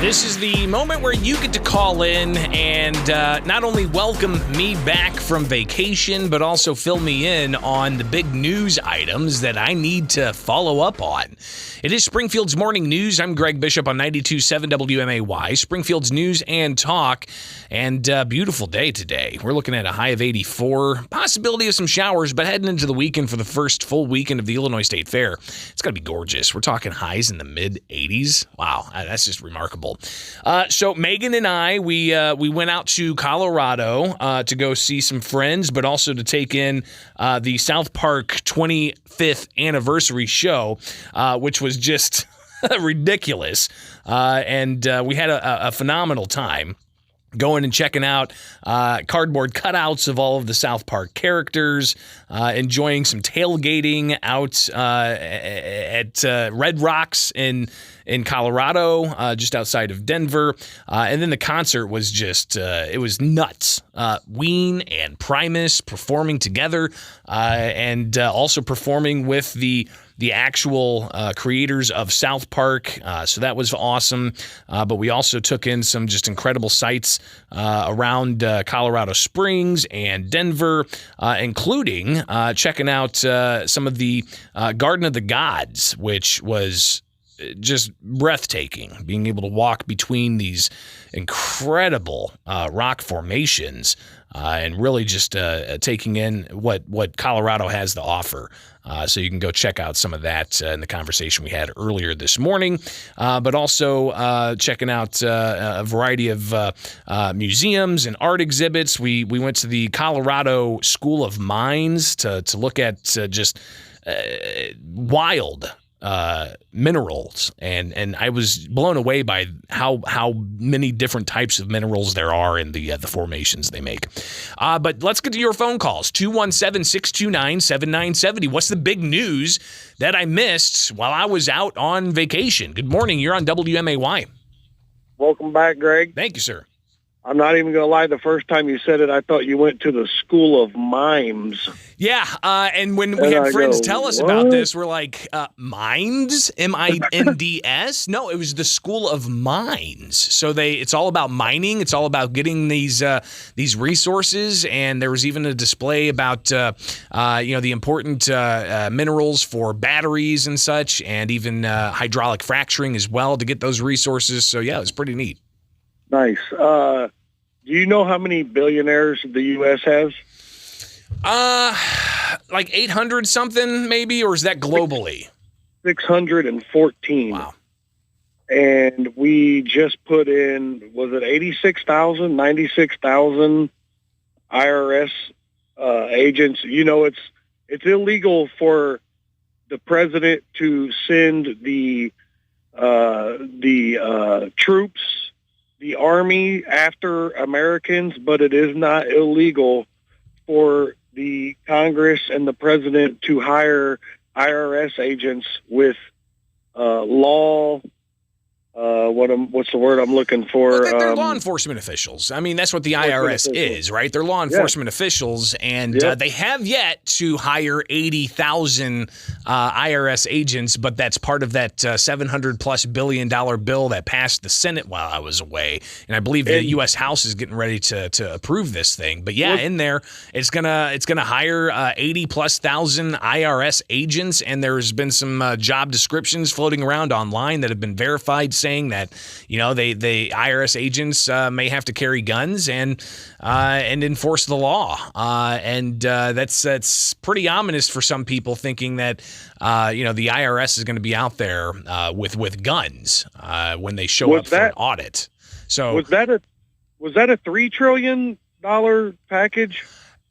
This is the moment where you get to call in and not only welcome me back from vacation, but also fill me in on the big news items that I need to follow up on. It is Springfield's Morning News. I'm Greg Bishop on 92.7 WMAY, Springfield's News and Talk, and beautiful day today. We're looking at a high of 84, possibility of some showers, but heading into the weekend for the first full weekend of the Illinois State Fair. It's going to be gorgeous. We're talking highs in the mid-80s. Wow, that's just remarkable. So Megan and I, we went out to Colorado to go see some friends, but also to take in the South Park 25th anniversary show, which was just ridiculous. And we had a phenomenal time going and checking out cardboard cutouts of all of the South Park characters, enjoying some tailgating out at Red Rocks in Colorado, just outside of Denver. And then the concert was just, it was nuts. Ween and Primus performing together, and also performing with the actual creators of South Park. So that was awesome. But we also took in some just incredible sights around Colorado Springs and Denver, including checking out some of the Garden of the Gods, which was just breathtaking, being able to walk between these incredible rock formations and really just taking in what Colorado has to offer. So you can go check out some of that in the conversation we had earlier this morning, but also checking out a variety of museums and art exhibits. We went to the Colorado School of Mines to look at just wild minerals, and I was blown away by how many different types of minerals there are in the formations they make. But let's get to your phone calls. 217-629-7970. What's the big news that I missed while I was out on vacation? Good morning. You're on WMAY. Welcome back, Greg. Thank you, sir. I'm not even going to lie. The first time you said it, I thought you went to the School of Mimes. Yeah, and when we had friends tell us about this, we're like, Minds? M-I-N-D-S? No, it was the School of Mines. So it's all about mining. It's all about getting these resources, and there was even a display about the important minerals for batteries and such, and even hydraulic fracturing as well to get those resources. So yeah, it was pretty neat. Nice. Do you know how many billionaires the U.S. has? Like 800 something maybe, or is that globally? 614. Wow. And we just put in, was it 86,000, 96,000 IRS agents? You know, it's illegal for the president to send the troops, the Army after Americans, but it is not illegal for the Congress and the president to hire IRS agents with law. What's the word I'm looking for? Well, they're law enforcement officials. I mean, that's what the IRS is, right? They're law enforcement officials, and they have yet to hire 80,000 IRS agents, but that's part of that $700+ billion bill that passed the Senate while I was away, and I believe the U.S. House is getting ready to approve this thing. But yeah, in there, it's gonna hire 80,000+ IRS agents, and there's been some job descriptions floating around online that have been verified, saying that the IRS agents may have to carry guns and enforce the law, and that's pretty ominous for some people, thinking that the IRS is going to be out there with guns when they show up for an audit. So was that a $3 trillion package?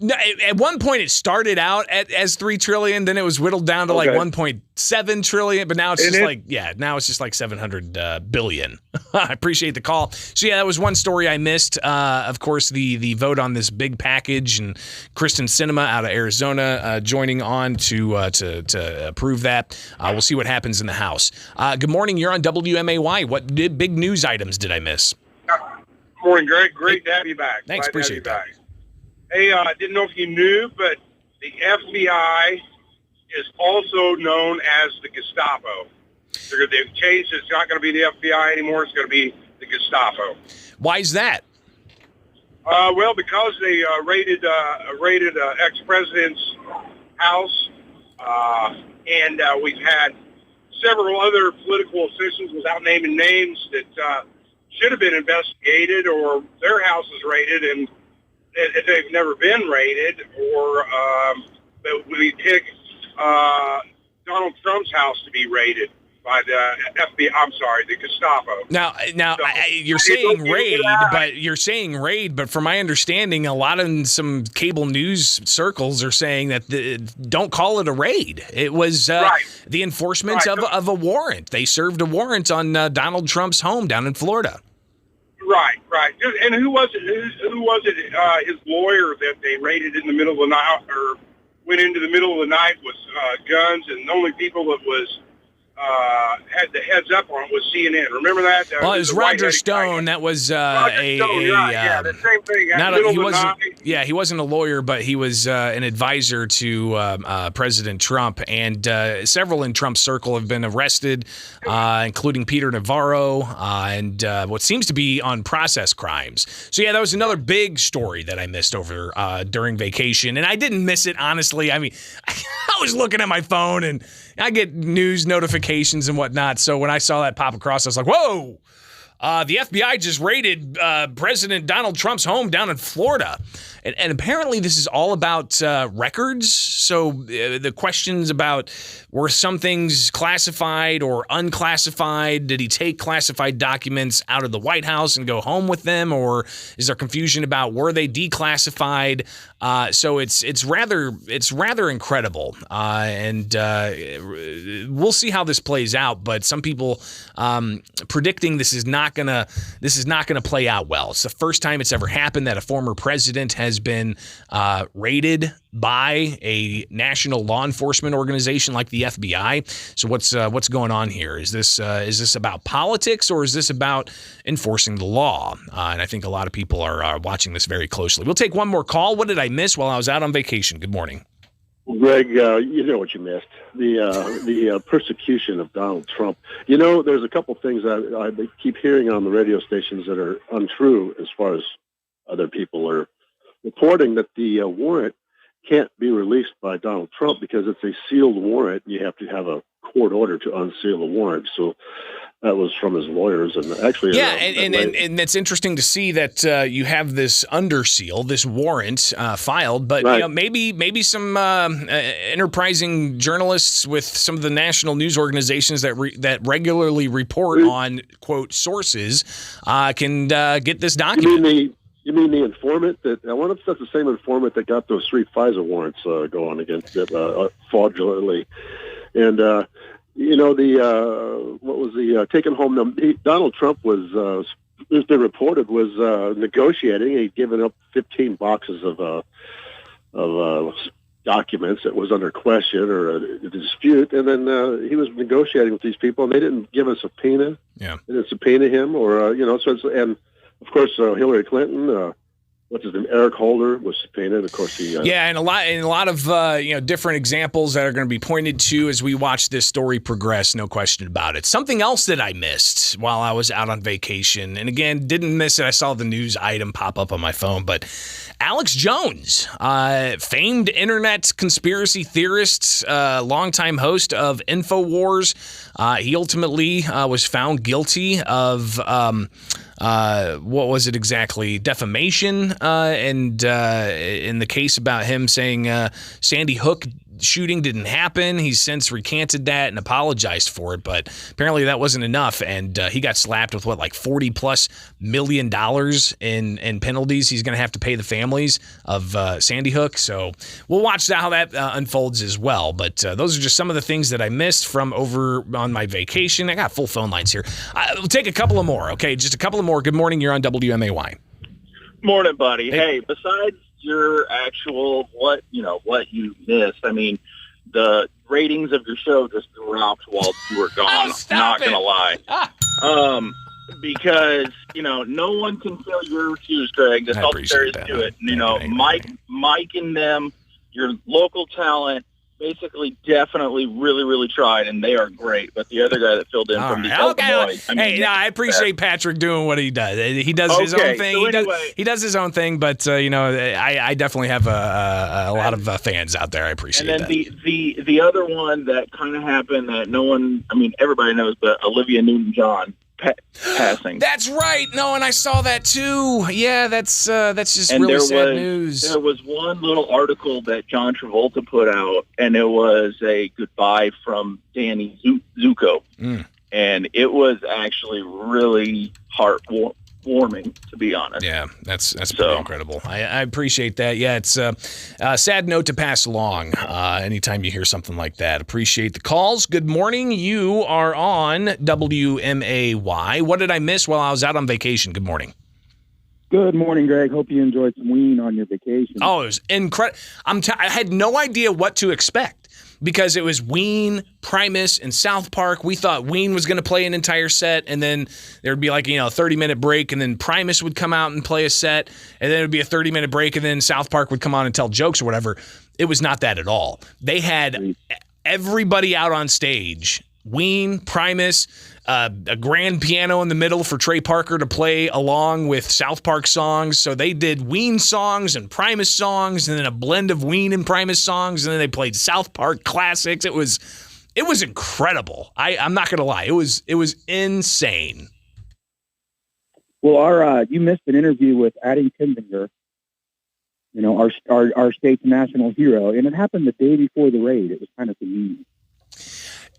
No, at one point it started out as $3 trillion, then it was whittled down to like $1.7 trillion, but now it's just like 700 billion. I appreciate the call. So yeah, that was one story I missed. Of course, the vote on this big package, and Kristen Sinema out of Arizona joining on to approve that. We'll see what happens in the House. Good morning. You're on WMAY. What big news items did I miss? Morning, Greg. Great to have you back. Thanks. Appreciate that. Hey, I didn't know if you knew, but the FBI is also known as the Gestapo. They've changed. It's not going to be the FBI anymore. It's going to be the Gestapo. Why is that? Well, because they raided ex-president's house, and we've had several other political officials, without naming names, that should have been investigated, or their house is raided and they've never been raided, or but we pick Donald Trump's house to be raided by the FBI. I'm sorry, the Gestapo. Now, So, you're saying raid, but from my understanding, a lot of some cable news circles are saying that don't call it a raid. It was the enforcement of a warrant. They served a warrant on Donald Trump's home down in Florida. Right. And who was it? Who was it? His lawyer that they raided in the middle of the night, or went into the middle of the night with guns, and the only people that was had the heads up on it was CNN. Remember that? Well, it was Roger Stone. That was Roger Stone, the same thing. He wasn't a lawyer, but he was an advisor to President Trump, and several in Trump's circle have been arrested, including Peter Navarro, and what seems to be on process crimes. So yeah, that was another big story that I missed over during vacation, and I didn't miss it, honestly. I mean, I was looking at my phone, and I get news notifications and whatnot, so when I saw that pop across, I was like, whoa! The FBI just raided President Donald Trump's home down in Florida. And apparently this is all about records. So the questions about, were some things classified or unclassified? Did he take classified documents out of the White House and go home with them? Or is there confusion about, were they declassified? So it's rather incredible. And we'll see how this plays out. But some people predicting this is not gonna play out well. It's the first time it's ever happened that a former president has been raided by a national law enforcement organization like the FBI. So what's going on here? Is this about politics, or is this about enforcing the law? And I think a lot of people are watching this very closely. We'll take one more call. What did I miss while I was out on vacation? Good morning. Greg, you know what you missed. The persecution of Donald Trump. You know, there's a couple things I keep hearing on the radio stations that are untrue as far as other people are reporting, that the warrant can't be released by Donald Trump because it's a sealed warrant. You have to have a court order to unseal the warrant. So that was from his lawyers, and actually, and it's interesting to see that you have this under seal, this warrant filed, but right. You know, maybe some enterprising journalists with some of the national news organizations that regularly report on quote sources can get this document. You mean the informant that, I wonder if that's the same informant that got those 3 FISA warrants going against it fraudulently. And, you know, what was the taken home? Donald Trump was, it's been reported, was negotiating. He'd given up 15 boxes of documents that was under question or a dispute. And then he was negotiating with these people, and they didn't give a subpoena. Yeah. They didn't subpoena him or, you know, so it's, and, of course, Hillary Clinton, what's his name, Eric Holder was subpoenaed. Of course, he and a lot of different examples that are going to be pointed to as we watch this story progress. No question about it. Something else that I missed while I was out on vacation, and again, didn't miss it. I saw the news item pop up on my phone, but Alex Jones, famed internet conspiracy theorist, longtime host of InfoWars, he ultimately was found guilty of. What was it exactly? Defamation, and in the case about him saying Sandy Hook shooting didn't happen. He's since recanted that and apologized for it, but apparently that wasn't enough, and he got slapped with $40+ million in penalties he's going to have to pay the families of Sandy Hook. So we'll watch how that unfolds as well. But those are just some of the things that I missed from over on my vacation. I got full phone lines here. We'll take a couple of more. Okay, just a couple of more. Good morning. You're on WMAY. Morning, buddy. Hey, besides your actual what you missed, I mean, the ratings of your show just dropped while you were gone. Not gonna lie. Because no one can fill your shoes, Greg. That's all there is to it. Mike and them, your local talent, basically definitely really, really tried, and they are great. But the other guy that filled in from the Illinois, I appreciate Patrick doing what he does. He does his own thing. So he does his own thing, but I definitely have a lot of fans out there. I appreciate that. And then the other one that kind of happened that no one, everybody knows, but Olivia Newton-John passing. That's right. No, and I saw that too. Yeah, that's just really sad news. There was one little article that John Travolta put out, and it was a goodbye from Danny Zuko. And it was actually really heartwarming, to be honest. Yeah, that's pretty incredible. I appreciate that. Yeah, it's a sad note to pass along anytime you hear something like that. Appreciate the calls. Good morning. You are on WMAY. What did I miss while I was out on vacation? Good morning. Good morning, Greg. Hope you enjoyed some Ween on your vacation. Oh, it was incredible. I had no idea what to expect. Because it was Ween, Primus, and South Park. We thought Ween was going to play an entire set, and then there would be a 30-minute break, and then Primus would come out and play a set, and then it would be a 30-minute break, and then South Park would come on and tell jokes or whatever. It was not that at all. They had everybody out on stage. Ween, Primus, a grand piano in the middle for Trey Parker to play along with South Park songs. So they did Ween songs and Primus songs, and then a blend of Ween and Primus songs, and then they played South Park classics. It was incredible. I'm not gonna lie, it was insane. Well, you missed an interview with Adam Kinzinger, our state's national hero, and it happened the day before the raid. It was kind of convenient.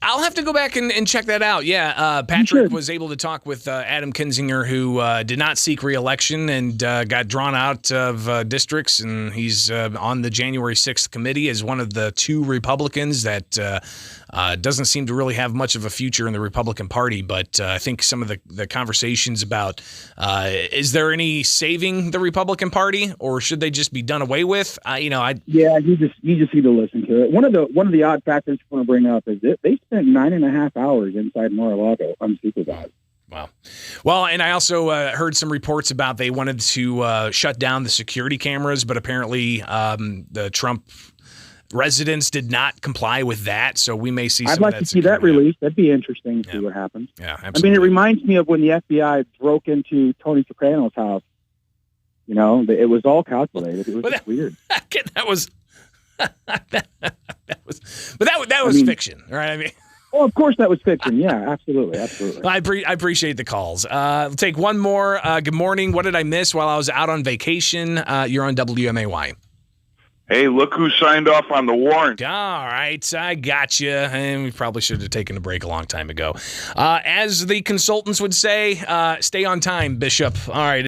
I'll have to go back and check that out. Yeah, Patrick was able to talk with Adam Kinzinger, who did not seek re-election and got drawn out of districts, and he's on the January 6th committee as one of the two Republicans that doesn't seem to really have much of a future in the Republican Party. But I think some of the conversations about is there any saving the Republican Party, or should they just be done away with? Yeah, you just need to listen to it. One of the odd factors I want to bring up is that they spent 9.5 hours inside Mar-a-Lago unsupervised. Wow. Well, and I also heard some reports about they wanted to shut down the security cameras, but apparently the Trump residents did not comply with that, so we may see some I'd like to see that released. That'd be interesting to see what happens. Yeah, absolutely. It reminds me of when the FBI broke into Tony Soprano's house. It was all calculated. It was just weird. That was fiction, right? Oh, of course that was fiction. Yeah, absolutely. I appreciate the calls. We'll take one more. Good morning. What did I miss while I was out on vacation? You're on WMAY. Hey, look who signed off on the warrant. All right, I got you. And we probably should have taken a break a long time ago. As the consultants would say, stay on time, Bishop. All right.